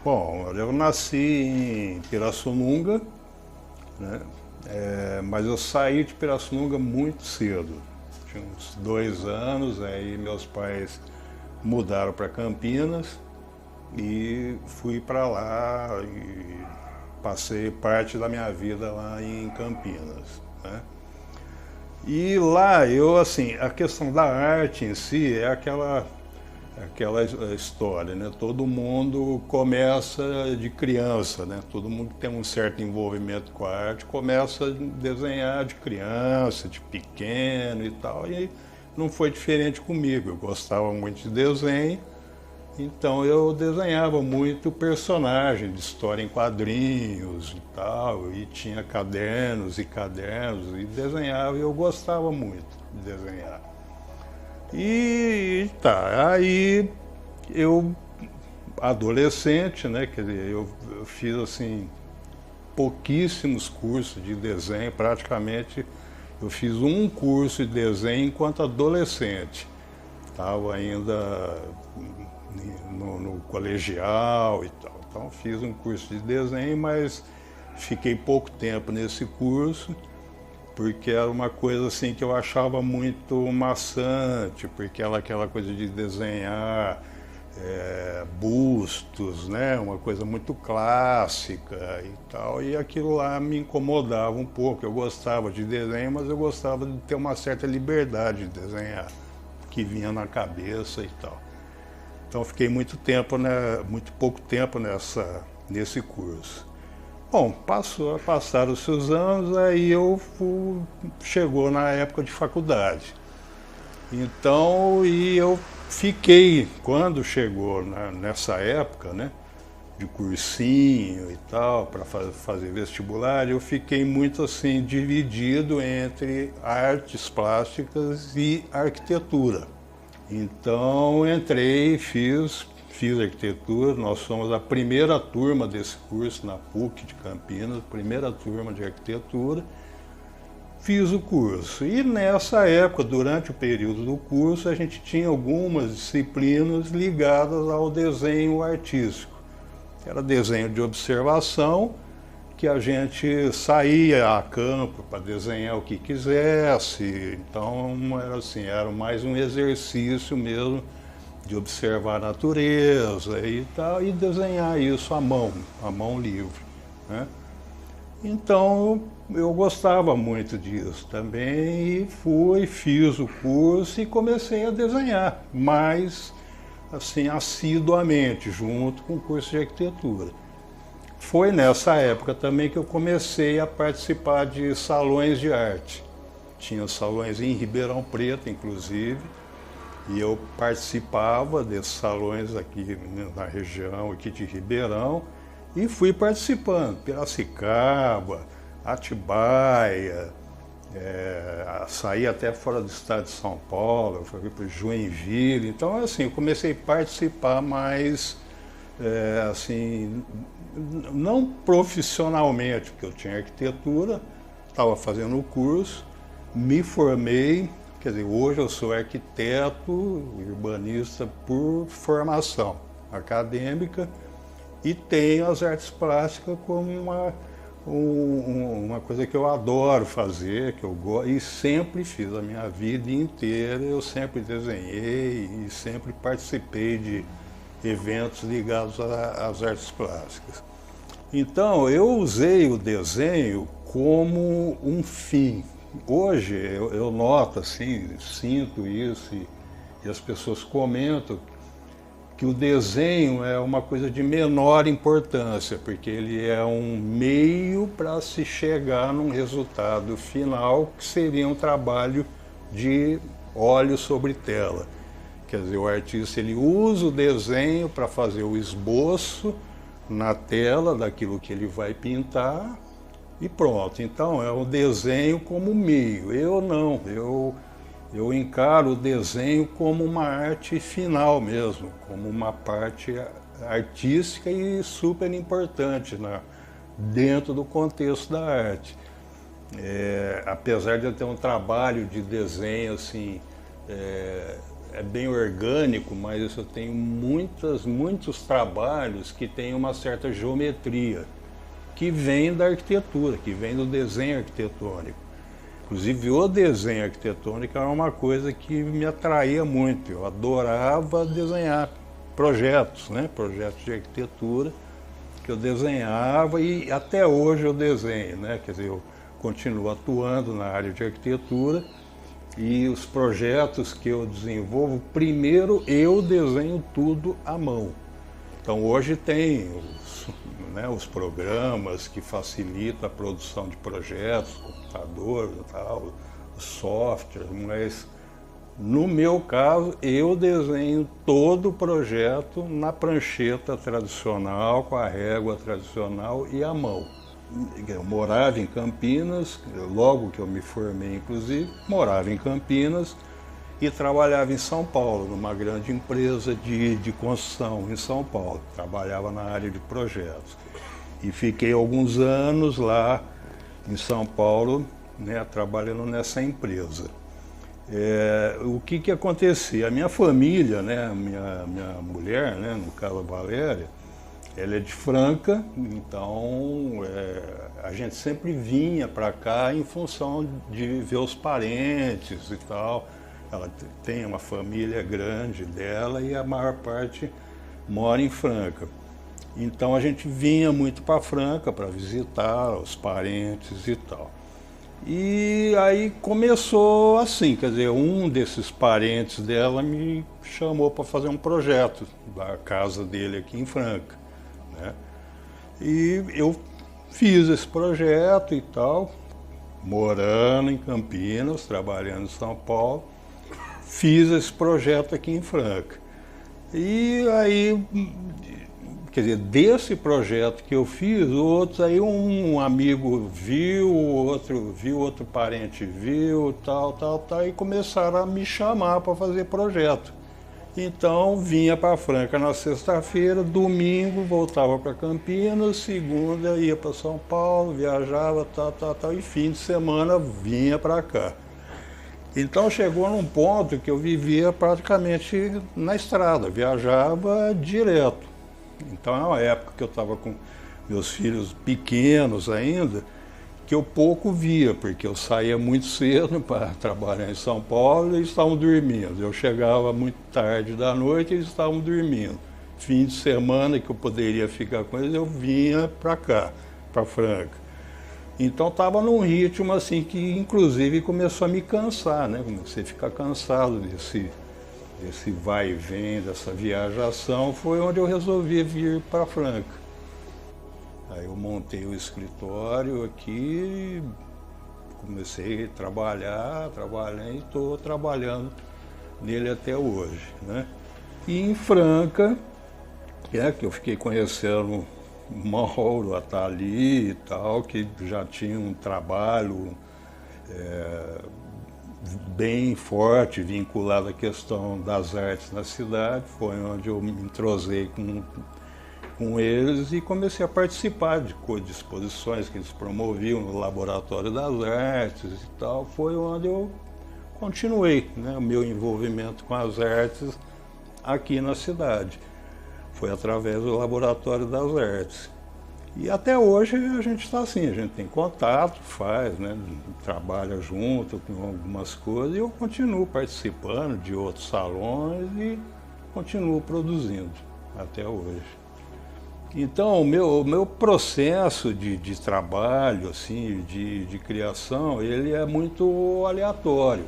Bom, eu nasci em Pirassununga, né? Mas eu saí de Pirassununga muito cedo. Tinha uns 2 anos, aí meus pais mudaram para Campinas e fui para lá e passei parte da minha vida lá em Campinas, né? E lá eu, assim, a questão da arte em si é aquela história, né? Todo mundo começa de criança, né? Todo mundo que tem um certo envolvimento com a arte começa a desenhar de criança, de pequeno e tal. E não foi diferente comigo. Eu gostava muito de desenho, então eu desenhava muito personagem de história em quadrinhos e tal. E tinha cadernos e cadernos e desenhava. E eu gostava muito de desenhar. E tá, aí eu, adolescente, né, quer dizer, eu fiz assim pouquíssimos cursos de desenho, praticamente eu fiz um curso de desenho enquanto adolescente. Estava ainda no colegial e tal. Então fiz um curso de desenho, mas fiquei pouco tempo nesse curso porque era uma coisa assim que eu achava muito maçante, porque era aquela coisa de desenhar bustos, né? Uma coisa muito clássica e tal, e aquilo lá me incomodava um pouco. Eu gostava de desenho, mas eu gostava de ter uma certa liberdade de desenhar, que vinha na cabeça e tal. Então fiquei muito pouco tempo nesse curso. Bom, passaram os seus anos, aí chegou na época de faculdade. Então, e eu fiquei, quando chegou nessa época, né, de cursinho e tal, para fazer vestibular, eu fiquei muito assim, dividido entre artes plásticas e arquitetura. Então, entrei, fiz arquitetura. Nós somos a primeira turma desse curso na PUC de Campinas, primeira turma de arquitetura. Fiz o curso e nessa época, durante o período do curso, a gente tinha algumas disciplinas ligadas ao desenho artístico. Era desenho de observação, que a gente saía a campo para desenhar o que quisesse. Então era assim, era mais um exercício mesmo de observar a natureza e tal, e desenhar isso à mão livre, né? Então eu gostava muito disso também e fiz o curso e comecei a desenhar mais assim assiduamente, junto com o curso de arquitetura. Foi nessa época também que eu comecei a participar de salões de arte. Tinha salões em Ribeirão Preto, inclusive, e eu participava desses salões aqui na região aqui de Ribeirão e fui participando. Piracicaba, Atibaia, saí até fora do estado de São Paulo, eu fui para Joinville. Então, assim, eu comecei a participar mais, assim, não profissionalmente, porque eu tinha arquitetura, estava fazendo o curso, me formei, quer dizer, hoje eu sou arquiteto, urbanista por formação acadêmica e tenho as artes plásticas como uma coisa que eu adoro fazer, que eu gosto, e sempre fiz a minha vida inteira, eu sempre desenhei e sempre participei de eventos ligados às artes plásticas. Então, eu usei o desenho como um fim. Hoje, eu noto, assim, sinto isso e as pessoas comentam que o desenho é uma coisa de menor importância, porque ele é um meio para se chegar num resultado final, que seria um trabalho de óleo sobre tela. Quer dizer, o artista ele usa o desenho para fazer o esboço na tela daquilo que ele vai pintar e pronto. Então é o desenho como meio. Eu não, eu encaro o desenho como uma arte final mesmo, como uma parte artística e super importante dentro do contexto da arte. Apesar de eu ter um trabalho de desenho assim, é bem orgânico, mas eu tenho muitos trabalhos que têm uma certa geometria, que vem da arquitetura, que vem do desenho arquitetônico. Inclusive o desenho arquitetônico era uma coisa que me atraía muito, eu adorava desenhar projetos, né? Projetos de arquitetura que eu desenhava e até hoje eu desenho, né? Quer dizer, eu continuo atuando na área de arquitetura e os projetos que eu desenvolvo, primeiro eu desenho tudo à mão. Então hoje tem os programas que facilitam a produção de projetos, computador e tal, software, mas no meu caso eu desenho todo o projeto na prancheta tradicional, com a régua tradicional e à mão. Eu morava em Campinas, logo que eu me formei inclusive, morava em Campinas e trabalhava em São Paulo, numa grande empresa de construção em São Paulo. Trabalhava na área de projetos. E fiquei alguns anos lá em São Paulo, né, trabalhando nessa empresa. O que acontecia? A minha família, né, minha mulher, né, no caso a Valéria, ela é de Franca, então a gente sempre vinha para cá em função de ver os parentes e tal. Ela tem uma família grande dela e a maior parte mora em Franca. Então a gente vinha muito para Franca para visitar os parentes e tal. E aí começou assim, quer dizer, um desses parentes dela me chamou para fazer um projeto da casa dele aqui em Franca, né? E eu fiz esse projeto e tal, morando em Campinas, trabalhando em São Paulo, fiz esse projeto aqui em Franca. E aí, quer dizer, desse projeto que eu fiz, outros aí um amigo viu, outro parente viu, tal, e começaram a me chamar para fazer projeto. Então vinha para Franca na sexta-feira, domingo voltava para Campinas, segunda ia para São Paulo, viajava, tal, e fim de semana vinha para cá. Então chegou num ponto que eu vivia praticamente na estrada, viajava direto. Então é uma época que eu estava com meus filhos pequenos ainda, que eu pouco via, porque eu saía muito cedo para trabalhar em São Paulo e eles estavam dormindo. Eu chegava muito tarde da noite e eles estavam dormindo. Fim de semana que eu poderia ficar com eles, eu vinha para cá, para Franca. Então estava num ritmo assim que inclusive começou a me cansar, né? Comecei a ficar cansado desse vai e vem, dessa viajação. Foi onde eu resolvi vir para Franca. Aí eu montei o escritório aqui, comecei a trabalhar e estou trabalhando nele até hoje, né? E em Franca, que eu fiquei conhecendo o Mauro, a Thalie e tal, que já tinha um trabalho bem forte, vinculado à questão das artes na cidade. Foi onde eu me entrosei com eles e comecei a participar de exposições que eles promoviam no Laboratório das Artes e tal. Foi onde eu continuei, né, o meu envolvimento com as artes aqui na cidade. Foi através do Laboratório das Artes. E até hoje a gente está assim, a gente tem contato, faz, né, trabalha junto com algumas coisas e eu continuo participando de outros salões e continuo produzindo até hoje. Então o meu processo de trabalho, assim, de criação, ele é muito aleatório.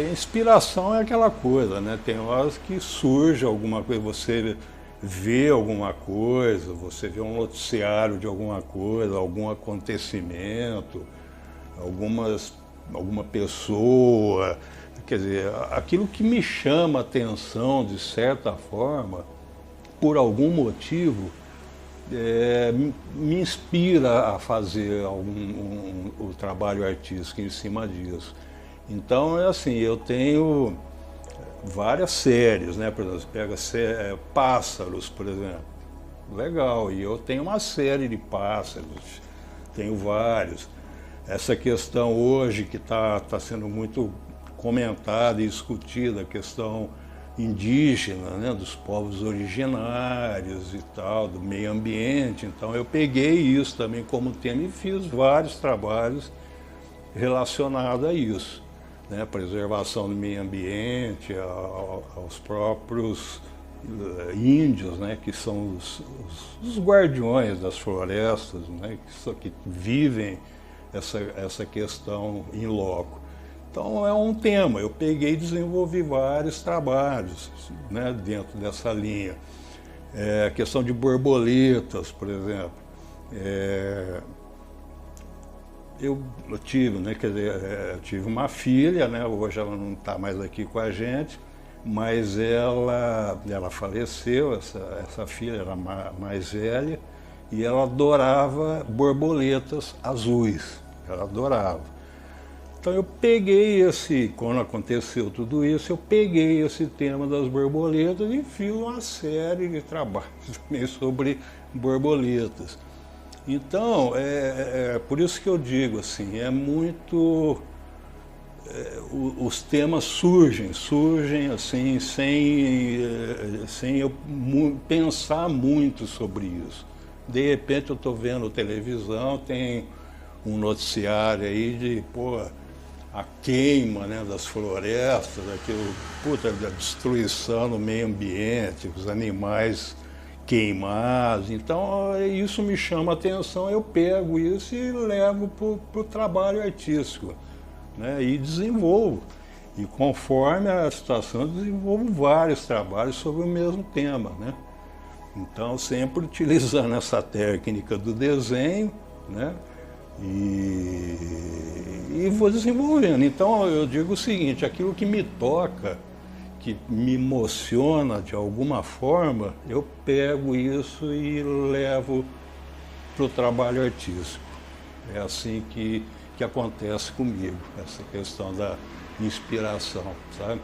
Inspiração é aquela coisa, né? Tem horas que surge alguma coisa, você vê alguma coisa, você vê um noticiário de alguma coisa, algum acontecimento, alguma pessoa, quer dizer, aquilo que me chama a atenção de certa forma, por algum motivo, me inspira a fazer o trabalho artístico em cima disso. Então é assim, eu tenho várias séries, né? Por exemplo, pega pássaros, por exemplo. Legal, e eu tenho uma série de pássaros, tenho vários. Essa questão hoje que está sendo muito comentada e discutida a questão indígena, né, dos povos originários e tal, do meio ambiente. Então eu peguei isso também como tema e fiz vários trabalhos relacionados a isso, né, preservação do meio ambiente, aos próprios índios, né, que são os guardiões das florestas, né, que vivem essa questão em loco. Então é um tema, eu peguei e desenvolvi vários trabalhos, né, dentro dessa linha. A questão de borboletas, por exemplo. Eu tive, né, quer dizer, eu tive uma filha, né, hoje ela não está mais aqui com a gente, mas ela faleceu, essa filha era mais velha, e ela adorava borboletas azuis, ela adorava. Então eu peguei quando aconteceu tudo isso, eu peguei esse tema das borboletas e fiz uma série de trabalhos também sobre borboletas. Então, por isso que eu digo assim, os temas surgem assim, sem eu pensar muito sobre isso. De repente eu estou vendo televisão, tem um noticiário aí de, a queima, né, das florestas, a destruição do meio ambiente, os animais queimados. Então isso me chama a atenção, eu pego isso e levo para o trabalho artístico, né, e desenvolvo. E conforme a situação, eu desenvolvo vários trabalhos sobre o mesmo tema, né? Então sempre utilizando essa técnica do desenho, né? E vou desenvolvendo. Então eu digo o seguinte, aquilo que me toca, que me emociona de alguma forma, eu pego isso e levo para o trabalho artístico. É assim que acontece comigo, essa questão da inspiração, sabe?